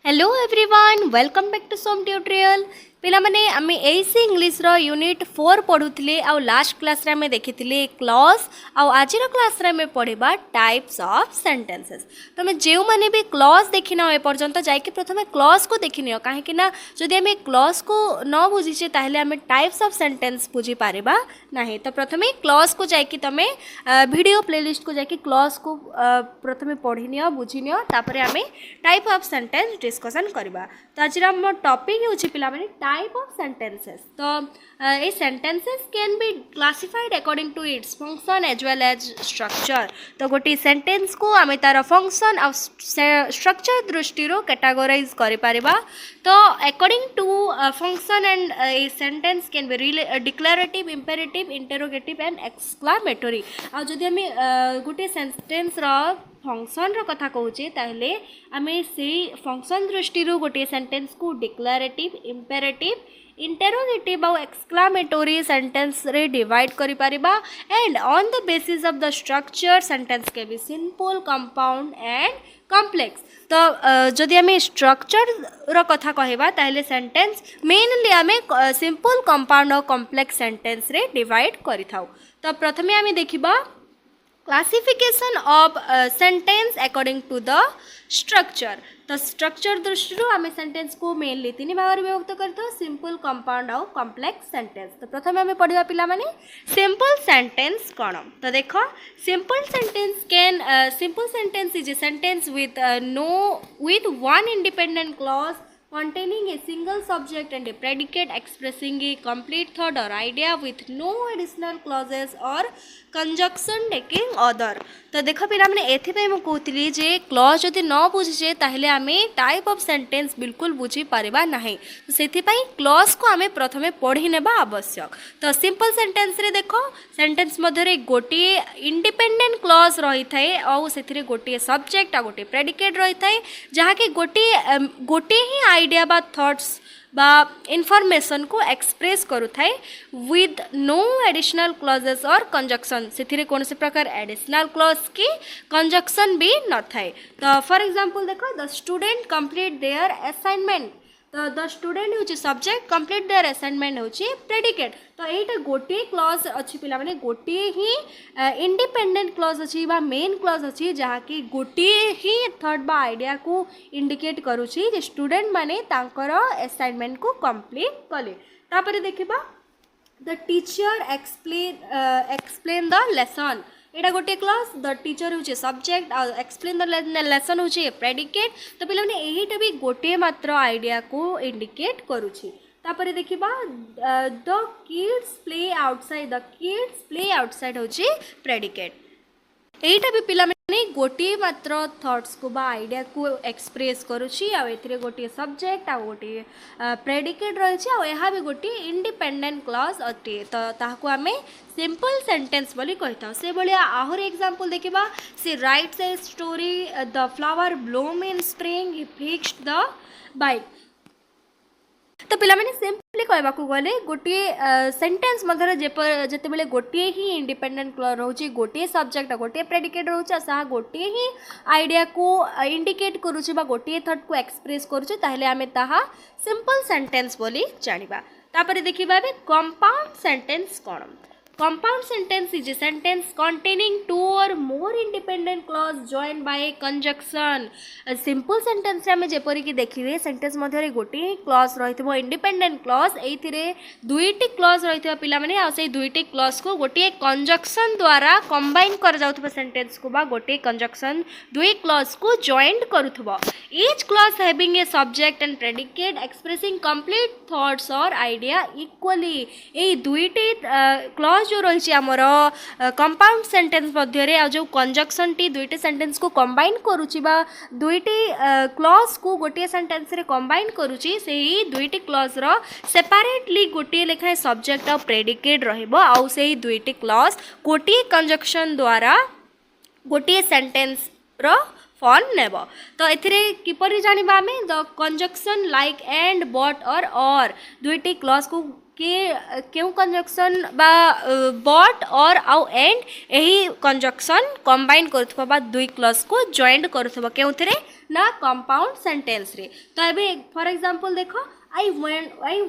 Hello everyone welcome back to Som tutorial पिला माने आमे एसी इंग्लिश रो यूनिट 4 पढुतले आ लास्ट क्लास रे आमे देखितले क्लॉज आ आजिरो क्लास रे आमे पढिबा टाइप्स ऑफ सेंटेंसेस। तमे जेउ माने भी क्लॉज देखिना ए पर्यंत जाय कि प्रथमे क्लॉज को देखिनियो काहे कि ना जदि आमे क्लॉज को न बुझिचे ताहले आमे टाइप्स ऑफ सेंटेंस बुझी पारिबा नाही। तो प्रथमे क्लॉज को जाय कि तमे वीडियो प्लेलिस्ट को जाय कि क्लॉज को प्रथमे पढिनियो बुझिनियो तापरे आमे टाइप ऑफ सेंटेंस डिस्कशन करबा। तो आज हम टॉपिक होछि पिला माने टाइप ऑफ सेंटेंसेस। तो a sentences can be classified according to its function as well as structure. तो गोटे सेंटेंस को आमे तार फंक्शन और स्ट्रक्चर दृष्टि कैटेगोराइज करि पारिबा। तो according to function and a sentence can be declarative imperative interrogative and exclamatory. आ जदि आमे गोटे सेंटेंस रो फंक्शन रो कथा कहूचे ताहले आमे से फंक्शन दृष्टि गोटे सेंटेंस को डिक्लेरेटिव इंपेरेटिव इंटरोगेटिव और एक्सक्लामेटरी सेंटेंस रे डिवाइड करि Paribas. And on the basis of the structure sentence के भी सिंपल कंपाउंड एंड कॉम्प्लेक्स। तो जदि आमे स्ट्रक्चर रो कथा कहबा ताहले सेंटेंस मेनली आमे सिंपल कंपाउंड और कॉम्प्लेक्स सेंटेंस रे डिवाइड करिथाउ। तो प्रथमे आमे देखिबा classification of sentence according to the structure. तो स्ट्रक्चर दृष्टि आम सेंटेंस को मेनली तीन भाग में विभक्त करते सिंपल कंपाउंड और कॉम्प्लेक्स सेंटेंस। तो प्रथम आम पढ़ा पिला माने सिंपल सेंटेंस कौन। तो देख simple sentence is a sentence with one independent clause containing a single subject and a predicate expressing a complete thought or idea with no additional clauses or conjunction taking other। तो देख पिला माने एथिपे मु कहतली जे clause जदि न बुझिचे ताहले आमे type of sentence बिल्कुल बुझी पारिबा नाही। तो सेथि पई क्लॉज को आमे प्रथमे पढ़ी नेबा आवश्यक। तो सिंपल सेंटेंस रे देखो सेंटेंस मध्यरे गोटे इंडिपेंडेंट क्लॉज रही थाए और सेथिरे गोटे सब्जेक्ट आ गोटे प्रेडिकेट रही थाए जहा कि गोटे ही आइडिया बा थॉट्स बा इनफॉरमेशन को एक्सप्रेस करू थाए विथ नो एडिशनल क्लॉजेस और कंजक्शन। से कौन से प्रकार एडिशनल क्लॉज की कंजक्शन भी न थाए। तो फॉर एग्जांपल देखो the student complete their assignment. तो द स्टूडेंट हूँ सब्जेक्ट कंप्लीट देयर असाइनमेंट हूँ प्रेडिकेट। तो यहाँ गोटे क्लॉज अच्छी पिला माने गोटे ही इंडिपेंडेंट क्लॉज अच्छी बा मेन क्लॉज अच्छी जहाँ कि गोटे ही थॉट बा आइडिया को इंडिकेट करुची जे स्टूडेंट माने तांकर असाइनमेंट को कंप्लीट कले। तापर देखिबा the teacher explain the lesson. एटा गोटे क्लॉज द टीचर हूँ सब्जेक्ट और एक्सप्लेन द लेसन हूँ प्रेडिकेट। तो पिला माने एहीटा भी गोटे मात्र आइडिया को इंडिकेट करुची। तापर देखिबा द किड्स प्ले आउटसाइड हूँ प्रेडिकेट। एटा भी पिला माने गोटे मात्र थॉट्स को बा आइडिया को एक्सप्रेस करुची आ एथिरे गोटे सब्जेक्ट आ गोटे प्रेडिकेट रही आ यह भी गोटे इंडिपेंडेंट क्लॉज अटे। तो ताहाको आमे सिंपल सेंटेंस बोली कहिता। से भलिया आहुर एग्जांपल देखिबा she writes a story the flower bloom in spring he fixed the bike. तो पिला माने सिंपली कहबा को गले गोटे सेंटेंस मगर जेते बेले गोटे ही इंडिपेंडेंट क्लॉज रहउची गोटे सब्जेक्ट गोटे प्रेडिकेट रहउची सा गोटे ही आइडिया को इंडिकेट करूची बा गोटे थॉट को एक्सप्रेस करूची ताहले आमे ताहा सिंपल सेंटेंस बोली जानिबा। तापर देखिबा बे कंपाउंड सेंटेंस कोन। Compound sentence is a sentence containing two or more independent clause joined by a conjunction। simple sentence रे हमें जेपरी कि देखिए सेंटेंस मध्यरे गोटे क्लॉज रहितबो इंडिपेंडेंट क्लॉज एथिरे दुईटी क्लॉज रहितबा पिला माने आ से दुईटी क्लॉज को गोटे कंजक्शन द्वारा कंबाइन कर जाउथबो सेंटेंस को बा गोटे कंजक्शन दुई क्लॉज को joint करूथबो। each clause having a subject and predicate expressing complete thoughts or idea equally। ए दुईटी क्लॉज जो रही आमर कंपाउंड सेंटेंस मध्य आ जो कंजक्शन टी दुईटी सेंटेंस को कंबाइन करुची बा दुईटी क्लॉज को गोटे सेंटेंस रे कंबाइन करुची सेही दुईटी क्लॉज रो सेपरेटली गोटे लेखाए सब्जेक्ट और प्रेडिकेट रहइबो आ सेही दुईटी क्लॉज गोटे कंजक्शन द्वारा गोटे सेंटेंस रो फॉर्म नेब। तो एथिरे किपरि जानिबा आमे the conjunction like and but और दुईटी क्लॉज को केउ कंजक्शन बा बट और आउ एंड यही कंजक्शन कंबाइन करुथबो बा दुई क्लॉज को जॉइंट करुथबो केउथरे ना कंपाउंड सेंटेंस रे। तो अबे फॉर एग्जांपल देखो I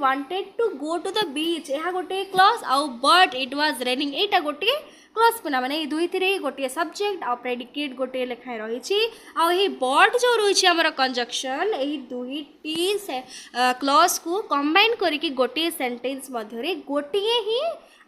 wanted to go to the beach यह गोटे क्लॉज आउ बट इट वाज रेनिंग एटा गोटे क्लॉज पिला माने ए दुई थिरे गोटे सब्जेक्ट आ प्रेडिकेट गोटे लेखाय रहिछि आ एही बट जो रहिछि हमर कंजक्शन एही दुईटी से क्लॉज को कंबाइन करिकि गोटे सेंटेंस मध्यरे गोटे ही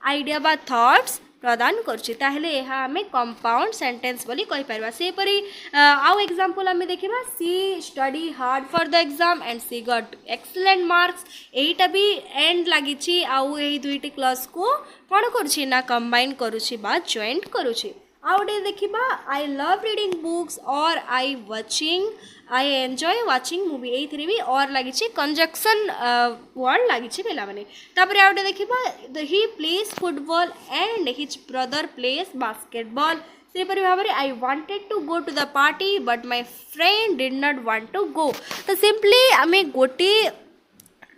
आइडिया बा थॉट्स प्रदान करछि ताहेले एहा हमें कंपाउंड सेंटेंस बोली कहि परबा। से परी आउ एग्जांपल हमें देखिबा she study hard for the exam and she got excellent marks एटा भी एंड लागिछि आउ एही दुईटी क्लॉज को कोन करछि ना कंबाइन करूछि बा जॉइंट करूछि। आउटे देखिबा आई लव रीडिंग बुक्स और आई एंजॉय वाचिंग मूवी एथरे भी और लागिछि कंजक्शन वर्ड लागिछि पेला माने। तापरे आउटे देखिबा he plays football and his brother plays basketball से परि भाबरे I wanted to go to the party but my friend did not want to go. तो सिंपली आमे गोटे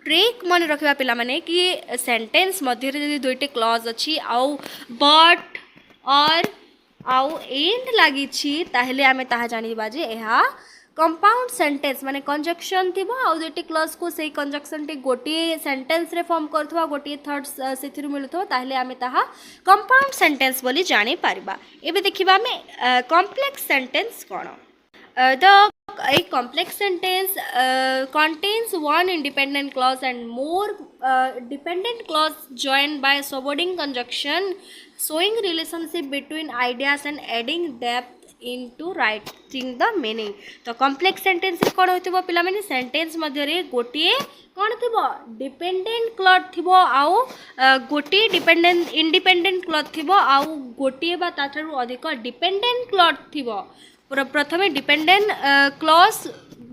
ट्रिक मन रखिबा पेला माने कि सेंटेंस मध्य रे जदि दुईटे क्लॉज अछि आउ बट और आउ एंड लागिछि ताहेले आमे ताहा जानिबा जे एहा कंपाउंड सेंटेंस माने कंजक्शन थिबो आउ दुईटे क्लॉज को सेही कंजक्शन टे गोटे सेंटेंस रे फॉर्म करथवा गोटे थर्ड्स सेथिरु मिलुथवा ताहेले आमे ताहा कंपाउंड सेंटेंस बोली जानि पारिबा। एबे देखिबा आमे complex sentence cone a complex sentence contains one independent clause and more dependent clause joined by subordinate conjunction showing relationship between ideas and adding depth into writing the meaning। तो complex sentence कौन होतिबो पिला माने sentence मध्य रे गोटे कौन थिबो dependent clause थिबो आउ गोटे डिपेंडेंट इंडिपेंडेंट क्लॉज थिबो आउ गोटे बा ताठारु अधिक डिपेंडेंट क्लॉज थिबो। प्रथमे डिपेंडेंट क्लॉज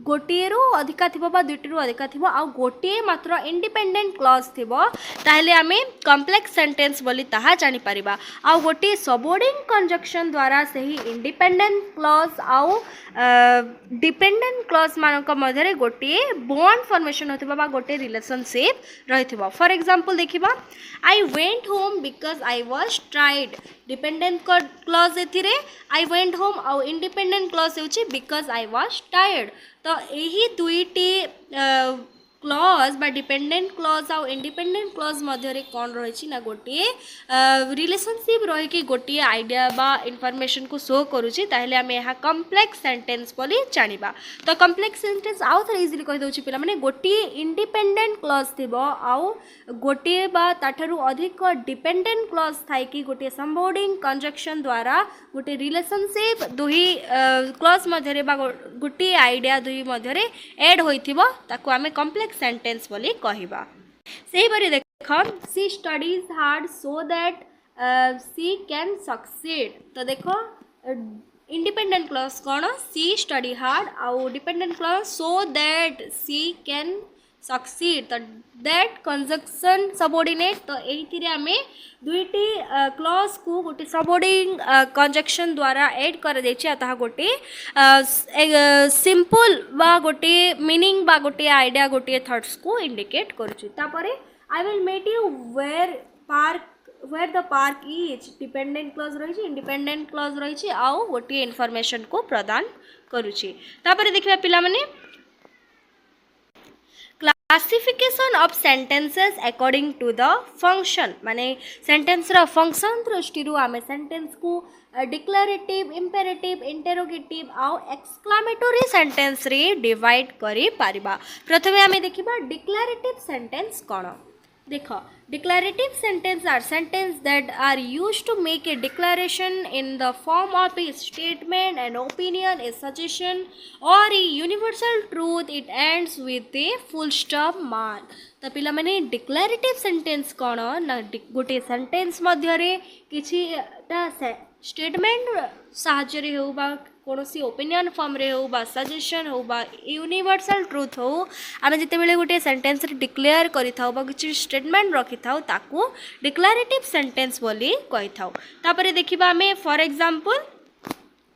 गोटे रु अधिका थिबो बा दुईटी रु अधिका थिबो आ गोटे मात्र इंडिपेंडेंट क्लॉज थिबो ताहले आमे कॉम्प्लेक्स सेंटेंस बोली ताहा जानि परिबा। आ गोटे सबऑर्डिनेट कंजक्शन द्वारा सही इंडिपेंडेंट क्लॉज आउ डिपेंडेंट क्लॉज मानक मध्यरे गोटे बॉन्ड फॉर्मेशन होथिबा बा गोटे रिलेशनशिप रहिथिबो। फॉर एग्जांपल देखिबा I went home because I was tired dependent clause एथिरे आई वेंट होम आउ इंडिपेंडेंट क्लॉज होछि बिकॉज आई वाज टायर्ड। तो यही दुईटी क्लॉज बा डिपेंडेंट क्लॉज आउ इंडिपेंडेंट क्लॉज मध्य रे कोन रहिछि ना गोटे रिलेशनशिप रहि कि गोटे आइडिया बा इंफॉर्मेशन को शो करूछि ताहेले हमें यहाँ कॉम्प्लेक्स सेंटेंस बोली जानिबा। तो कॉम्प्लेक्स सेंटेंस आउ थरे इजीली कहि दउछि पिला माने गोटे इंडिपेंडेंट क्लॉज थिबो आउ गोटे बा ताठारु अधिक डिपेंडेंट क्लॉज थाइ कि गोटे सबऑर्डिनेट कंजक्शन द्वारा गोटे रिलेशनशिप दुही क्लॉज मध्य रे बा गोटे आइडिया दुही मध्य रे ऐड होइथिबो ताको हमें कॉम्प्लेक्स सेंटेंस बोली कहिबा। सेही परि देखो she studies hard so that she can succeed. तो देखो इंडिपेंडेंट क्लॉज कौन सी स्टडी हार्ड आउ dependent clause so that she can succeed. तो दैट कंजक्शन सबऑर्डिनेट तो एथिरे आमे दुईटी क्लॉज को गोटे सबऑर्डिनेट कंजक्शन द्वारा ऐड कर देछि आ ताहा गोटे सिंपल बा गोटे मीनिंग बा गोटे आइडिया गोटे थॉट्स को इंडिकेट करूछि। तापरे I will meet you where the park is dependent clause रहिछि इंडिपेंडेंट क्लॉज रहिछि आउ गोटे इन्फॉर्मेशन को प्रदान करूछि। तापरे देखिबा पिला माने classification of sentences according to the function माने सेंटेंस रा फंक्शन दृष्टि रु आमे सेंटेंस को डिक्लेरेटिव इंपेरेटिव इंटरोगेटिव आउ एक्सक्लेमेटरी सेंटेंस रे डिवाइड करि पारिबा। प्रथमे आमे देखिबा डिक्लेरेटिव सेंटेंस कोन देखो declarative sentences are sentences that are used to make a declaration in the form of a statement, an opinion, a suggestion or a universal truth. It ends with a full stop mark। तो पिला माने declarative sentence कौन ना गोटे sentence मध्य रे किछि statement साहाଯ୍य रे हो बा कोनोसी ओपिनियन फॉर्म रे हो बा सजेशन हो बा यूनिवर्सल ट्रुथ हो आमे जते बेले गोटे सेंटेंस रे डिक्लेयर करि थाउ बा किछि स्टेटमेंट रखि थाउ ताकू डिक्लेरेटिव सेंटेंस बोली कहि थाउ। तापरे देखिबा आमे for example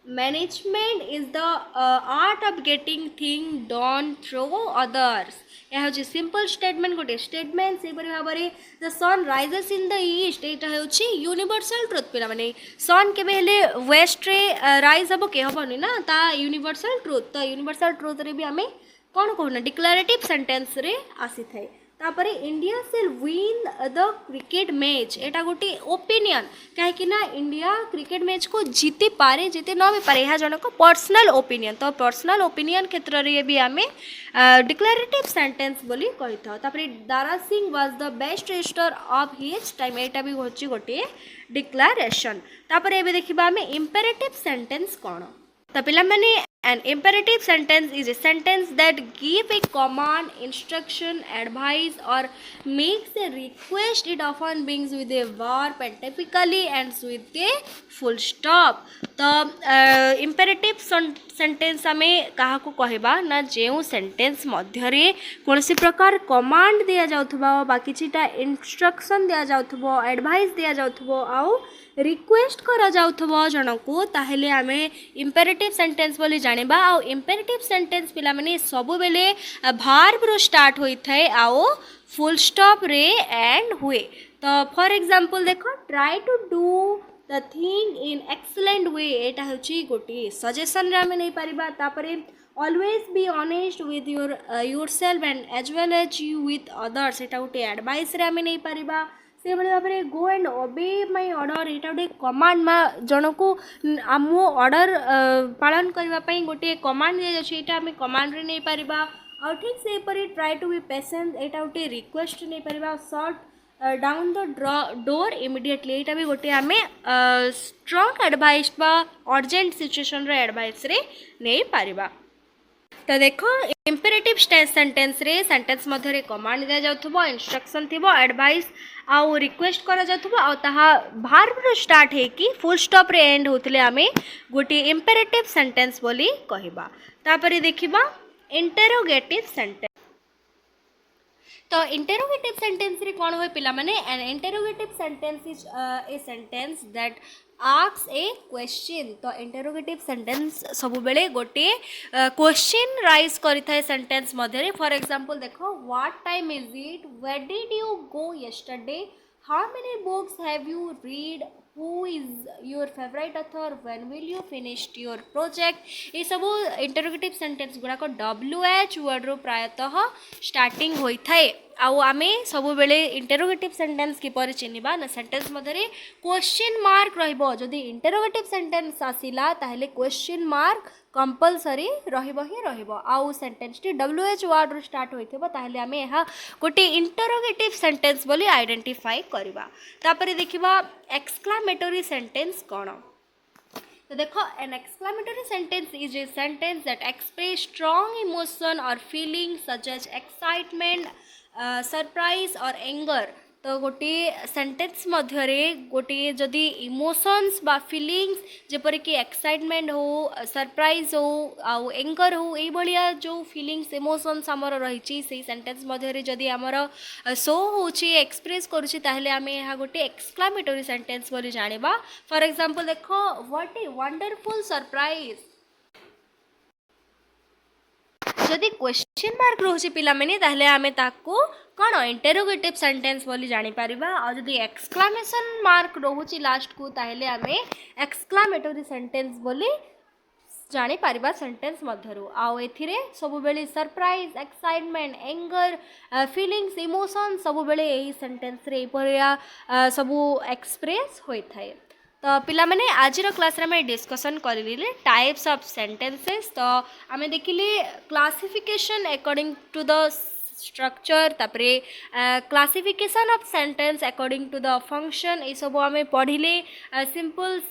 management is the art of getting thing done through others. यह हूँ सिंपल स्टेटमेंट गोटे स्टेटमेंट से भाव में the sun rises in the east यहाँ हूँ यूनिवर्सल ट्रुथ पिला माने सन के वेस्ट रे राइज हम के हेनी ना ता यूनिवर्सल ट्रुथ तो यूनिवर्सल ट्रुथ रे भी आम कौन कहना डिक्लेरेटिव सेंटेंस रे आसी थाए। तापर India shall win the cricket match एटा गोटे ओपिनियन कहीं इंडिया क्रिकेट मैच को जीति पारे जीति न भी पारे यह जनक पर्सनल ओपिनियन तो पर्सनल ओपिनियन क्षेत्र में भी आम डिक्लेरेटिव सेंटेंस बोली कही था। तापर Dara Singh was the best wrestler of his time एटा भी होची गोटे डिक्लेरेशन। तापर एबे देखिबा आम इंपेरेटिव सेंटेंस कौन तो पिला माने an imperative sentence is a sentence that give a command, instruction, advice or makes a request. It often begins with a verb and typically ends with a full stop. तो imperative sentence हमें कहा को कहबा ना जेउ sentence मध्यरे कौनसी प्रकार command दिया जाउथबा बाकी चीटा इंस्ट्रक्शन दिया जाउथबो एडवाइस दिया जाउथबो आउ रिक्वेस्ट करा जाउथबो जनकू ताहेले आमे इंपेरेटिव सेंटेंस बोली जानिबा। आउ इंपेरेटिव सेंटेंस पिला माने सब बेले वर्ब रो स्टार्ट होई थाए आउ फुल स्टॉप रे एंड हुए। तो फॉर एग्जांपल देखो try to do the thing in excellent way एटा होची गोटे सजेशन रे आमे नै परिबा। तापरे always be honest with yourself and as well as you with others एटा गोटे एडवाइस रे आमे नै परिबा। से भाव में गो एंड ओबे माई ऑर्डर यहाँ गोटे कमांड जन को आम ऑर्डर पालन करने गोटे कमांड दि जाए आम कमांड रे नहीं पारिबा। और ठीक से ट्राई टू बी पेशेंट यहाँ गोटे रिक्वेस्ट नहीं Paribas. Shot down the door immediately यहाँ भी गोटे आम स्ट्रॉन्ग एडवाइस बा अर्जेंट सिचुएशन रे एडवाइस रे नहीं पारिबा। तो देखो इंपेरेटिव सेंटेंस रे सेंटेंस मध्य कमांड दिया जाउथबो इंस्ट्रक्शन थिबो एडवाइस आउ रिक्वेस्ट करा जाउथबो आउ ताहा वर्ब रो स्टार्ट है कि फुल स्टॉप रे एंड होतले आमे गोटे इंपेरेटिव सेंटेंस बोली कहिबा। तापरे देखिबा इंटरोगेटिव सेंटेंस। तो इंटरोगेटिव सेंटेंस रे कौन हुए पिला माने an interrogative sentence is a sentence that asks a question. तो इंटरोगेटिव सेंटेंस सब बेले गोटे क्वेश्चन राइज करिथाय सेंटेंस मध्यरे। फॉर एग्जांपल देखो what time is it, where did you go yesterday, how many books have you read, who is your favourite author, when will you finish your project. ये सब interrogative sentence गुड़ाक WH word रो प्रायतः starting होता है। आउ आमे सब बेले इंटरोगेटिव सेंटेंस किपर चिन्हवा ना सेंटेंस मध्य क्वेश्चन मार्क रहिबो। जदि इंटरोगेटिव सेंटेंस आसिला ताहेले क्वेश्चन मार्क कंपलसरी रहिबो ही रहिबो। आउ सेंटेंस टी WH वर्ड रो स्टार्ट होइथिबो ताहेले आमे एहा गोटे इंटरोगेटिव सेंटेंस बोली आइडेंटिफाई करबा। तापरे देखिबा एक्सक्लामेटरी सेंटेंस कोन। तो देखो an exclamatory sentence is a sentence that express strong emotion or feeling such as excitement, surprise or anger. तो गोटे सेंटेंस मध्यरे गोटे जदि इमोशंस बा फीलिंग्स जेपरिक एक्साइटमेंट हो, सरप्राइज हो आउ एंगर हो यही भाया जो फीलिंग्स इमोशंस आमर रही से सेंटेंस मध्यरे जदि आमर शो होची एक्सप्रेस करुची ताहले आमे यहाँ गोटे एक्सक्लामेटरी सेंटेंस बोली जानिबा। फॉर एग्जांपल देखो व्हाट ए वंडरफुल सरप्राइज। जदि क्वेश्चन मार्क रोचे पिला माने ताहले आमे ताको कौन इंटरोगेटिव सेंटेंस बोली जानी पारिबा। और जदि एक्सक्लामेशन मार्क रोचे लास्ट को ताहले आमे एक्सक्लामेटरी सेंटेंस बोली जानी पारिबा सेंटेंस मध्यरु। आउ एथिरे सब बेले surprise, excitement, anger, feelings, emotion सब बेले एही सेंटेंस रे परिया सब एक्सप्रेस होई थाए। तो पिला माने आज क्लास में डिस्कसन करिले टाइप्स ऑफ सेंटेंसेस। तो आमे देखिले classification according to the structure, तापरे classification of sentence according to the function ये सब आमे पढ़िले। सिंपल,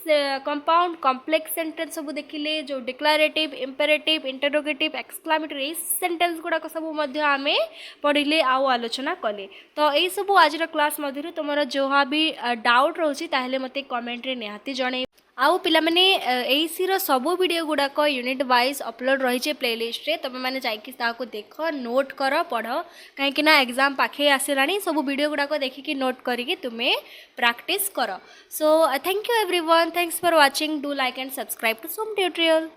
कंपाउंड, कॉम्प्लेक्स सेंटेंस सब देखिले जो declarative, imperative, interrogative, exclamatory sentence गुड़ाक सब मध्य आमे पढ़िले आउ आलोचना कले। तो यही सब आज क्लास मध्य तुम जो भी डाउट रोचे ताहले मते कमेंट रे निहाती जणे। आउ पिला माने एसी रो सबो वीडियो गुड़ाक यूनिट वाइज अपलोड रही प्लेलिस्ट रे तुम मैंने जाकि देख नोट कर पढ़ कहीं एग्जाम पाखे आसलानी सब वीडियो गुड़ाक देखिकी नोट करके तुम्हें प्रैक्टिस कर so thank you everyone thanks for watching do like and subscribe to Som tutorial.